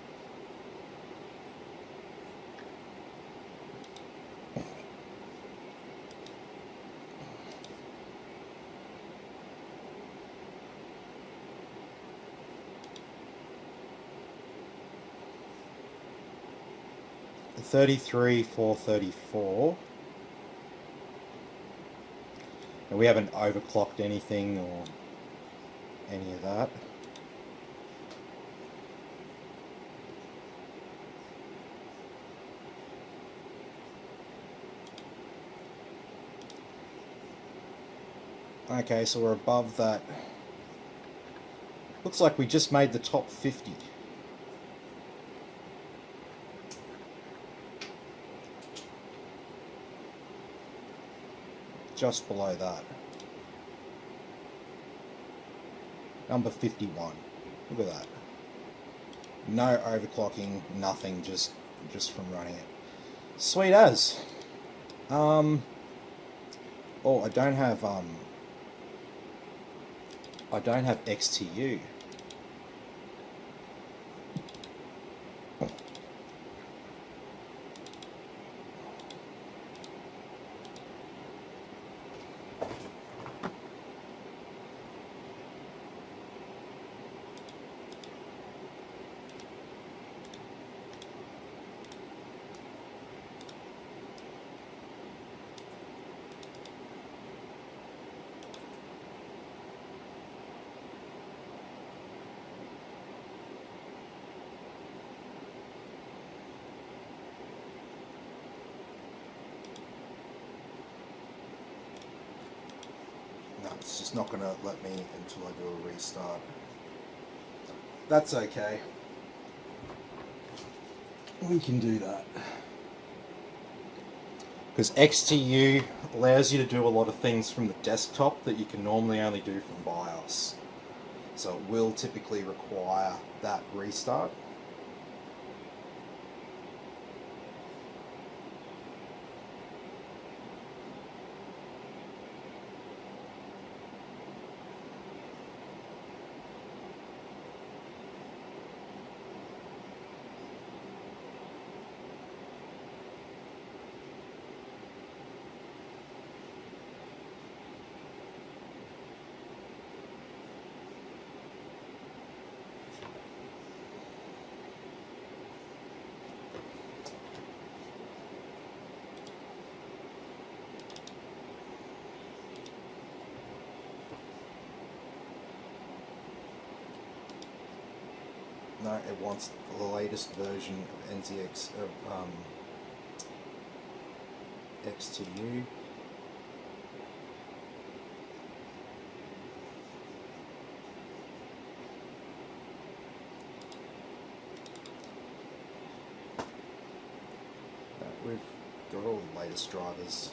The 33,434. And we haven't overclocked anything or any of that. Okay, so we're above that. Looks like we just made the top 50. Just below that. Number 51. Look at that. No overclocking, nothing, just from running it. Sweet as. Oh, I don't have XTU. No, it's just not going to let me until I do a restart. That's okay. We can do that. Because XTU allows you to do a lot of things from the desktop that you can normally only do from BIOS. So it will typically require that restart. No, it wants the latest version of NZX of XTU. We've got all the latest drivers.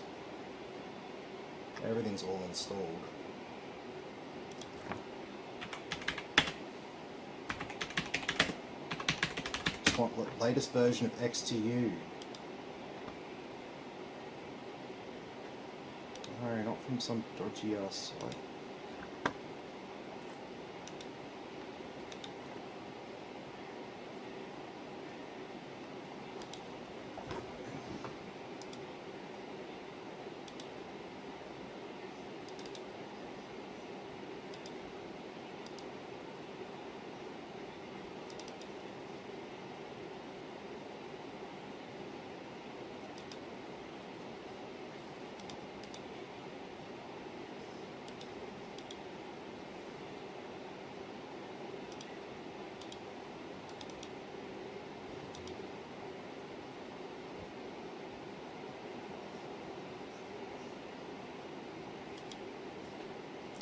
Everything's all installed. Want the latest version of XTU. No, not from some dodgy ass site.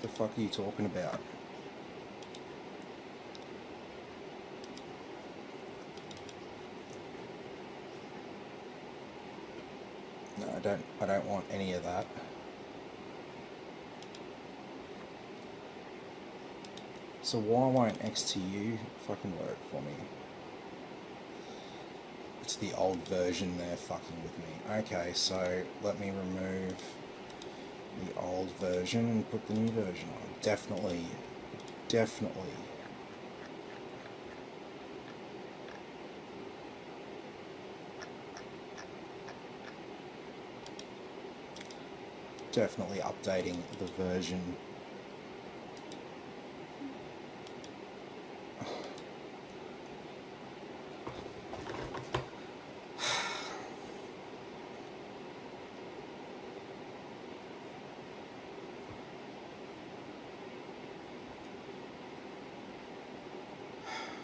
The fuck are you talking about? No, I don't want any of that. So why won't XTU fucking work for me? It's the old version they're fucking with me. Okay, so let me remove the old version and put the new version on. Definitely. Definitely updating the version.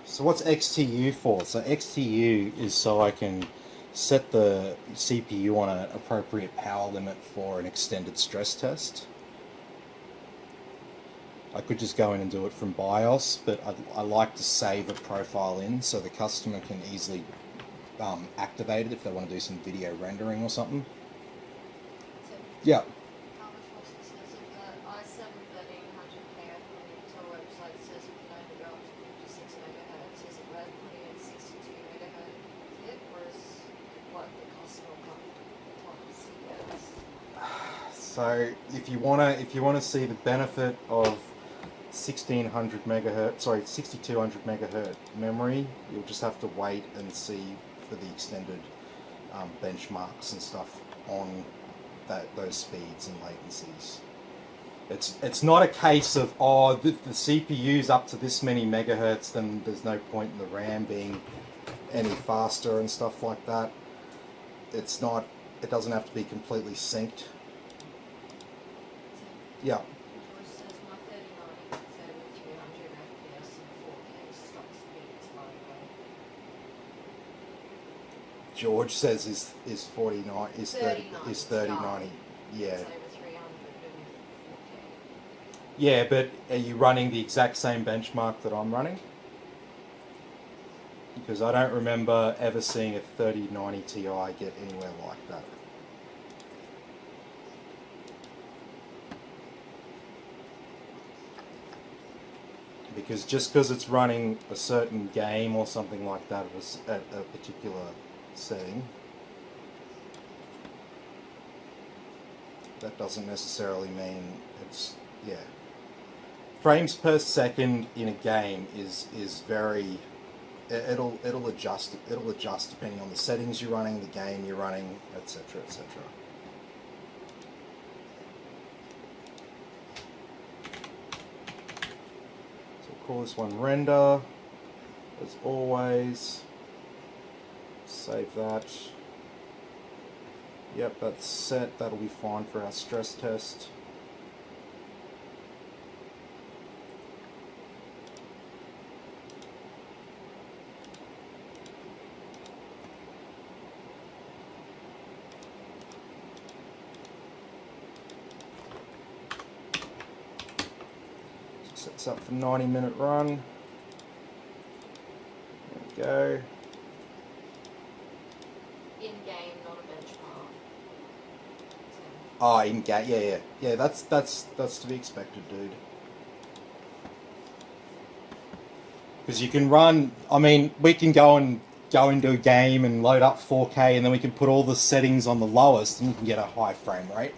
So what's XTU for? So XTU is so I can set the CPU on an appropriate power limit for an extended stress test. I could just go in and do it from BIOS, but I like to save a profile in so the customer can easily activate it if they want to do some video rendering or something. So Yeah. how much was this? So the i7-1300K on the Intel website says it can only go up to 56 megahertz. Is it worth putting in 62 megahertz kit, or is what the customer wants to see? So if you wanna see the benefit of 1600 megahertz, sorry, 6200 megahertz memory, you'll just have to wait and see for the extended benchmarks and stuff on those speeds and latencies. It's not a case of, oh, the CPU's up to this many megahertz, then there's no point in the RAM being any faster and stuff like that. It's not. It doesn't have to be completely synced. Yeah. George says my 3090 can serve 300 FPS and 4K stock speeds, by the way. George says is 49 is 3090. Yeah. It's over 300 and 4K. Yeah, but are you running the exact same benchmark that I'm running? Because I don't remember ever seeing a 3090 Ti get anywhere like that. Because just because it's running a certain game or something like that at a particular setting, that doesn't necessarily mean it's, yeah. Frames per second in a game is very, it'll adjust depending on the settings you're running, the game you're running, etc., etc. Call this one render, as always. Save that. Yep, that's set. That'll be fine for our stress test. Sets up for 90-minute run. There we go. In game, not a benchmark. Oh, in game, yeah. That's to be expected, dude. Because you can run. I mean, we can go into a game and load up 4K, and then we can put all the settings on the lowest, and you can get a high frame rate.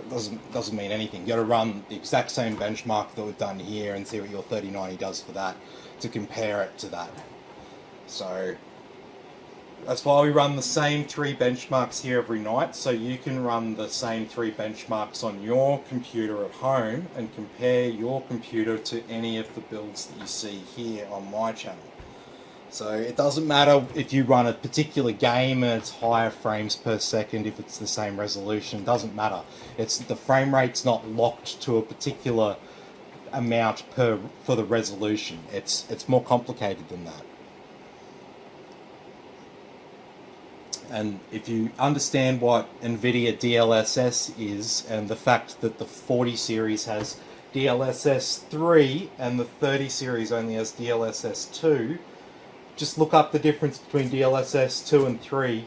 Doesn't mean anything. You got to run the exact same benchmark that we've done here and see what your 3090 does for that to compare it to that. So that's why we run the same 3 benchmarks here every night, so you can run the same 3 benchmarks on your computer at home and compare your computer to any of the builds that you see here on my channel. So it doesn't matter if you run a particular game and it's higher frames per second, if it's the same resolution, it doesn't matter. It's the frame rate's not locked to a particular amount for the resolution. It's more complicated than that. And if you understand what NVIDIA DLSS is and the fact that the 40 series has DLSS 3 and the 30 series only has DLSS 2, just look up the difference between DLSS 2 and 3.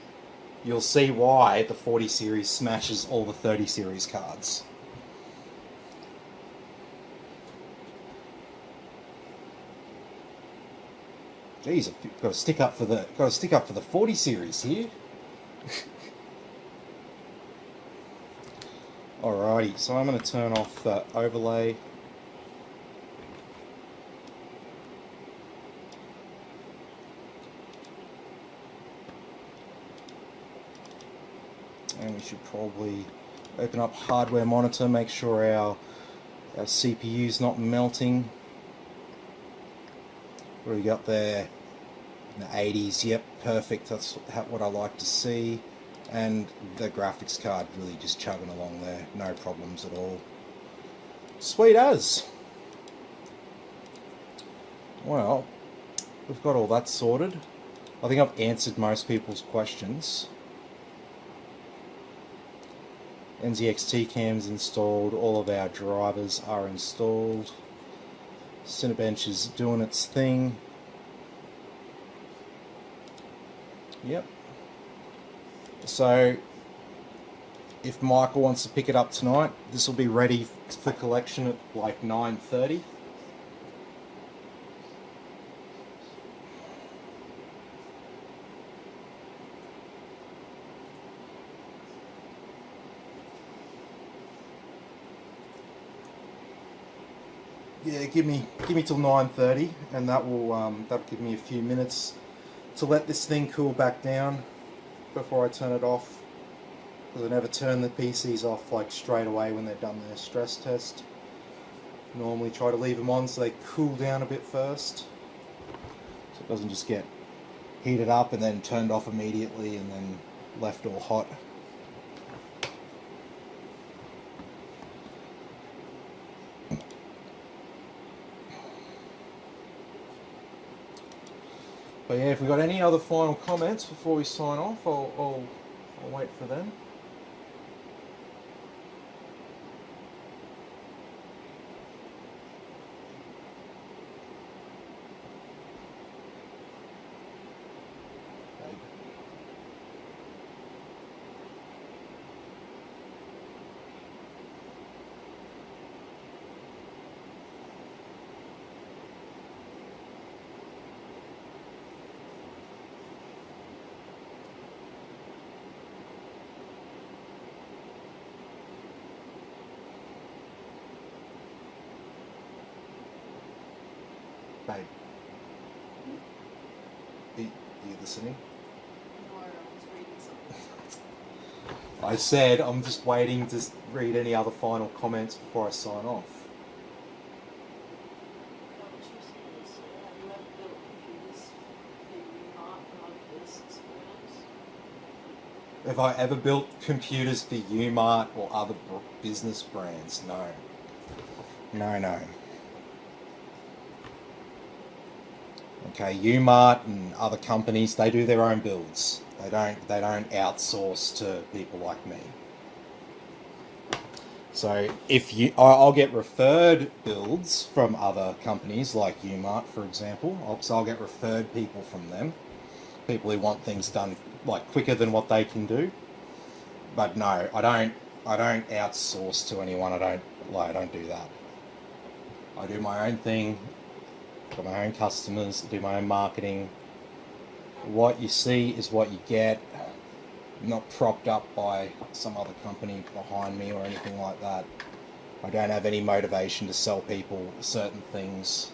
You'll see why the 40 series smashes all the 30 series cards. Geez, I've got to stick up for the 40 series here. Alrighty, so I'm going to turn off the overlay. And we should probably open up hardware monitor, make sure our CPU's not melting. What do we got there? In the 80s, yep, perfect, that's what I like to see. And the graphics card really just chugging along there, no problems at all. Sweet as. Well, we've got all that sorted. I think I've answered most people's questions. NZXT cam's installed, all of our drivers are installed. Cinebench is doing its thing. Yep. So, if Michael wants to pick it up tonight, this will be ready for collection at like 9:30. Yeah, give me till 9:30, and that will that'll give me a few minutes to let this thing cool back down before I turn it off. Because I never turn the PCs off like straight away when they've done their stress test. Normally try to leave them on so they cool down a bit first, so it doesn't just get heated up and then turned off immediately and then left all hot. But yeah, if we've got any other final comments before we sign off, I'll wait for them. Babe, are you listening? No, I was reading something. I said I'm just waiting to read any other final comments before I sign off. Have I ever built computers for Umart or other business brands? No. No. Okay, Umart and other companies, they do their own builds. They don't outsource to people like me. So I'll get referred builds from other companies like Umart, for example. So I'll get referred people from them, people who want things done like quicker than what they can do. But no, I don't outsource to anyone. I don't do that. I do my own thing. Got my own customers, do my own marketing. What you see is what you get. I'm not propped up by some other company behind me or anything like that. I don't have any motivation to sell people certain things.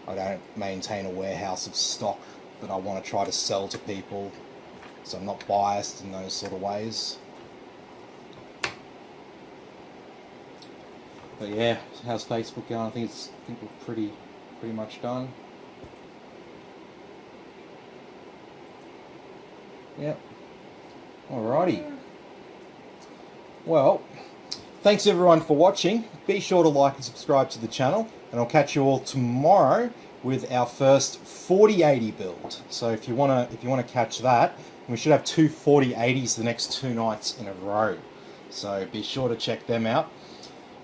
I don't maintain a warehouse of stock that I want to try to sell to people, so I'm not biased in those sort of ways. But yeah, how's Facebook going? I think we're pretty much done. Yep. Alrighty. Well, thanks everyone for watching. Be sure to like and subscribe to the channel, and I'll catch you all tomorrow with our first 4080 build. So if you wanna catch that, we should have two 4080s the next 2 nights in a row. So be sure to check them out.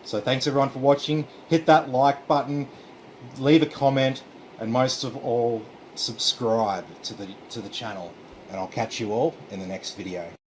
So thanks everyone for watching. Hit that like button, leave a comment, and most of all, subscribe to the channel. And I'll catch you all in the next video.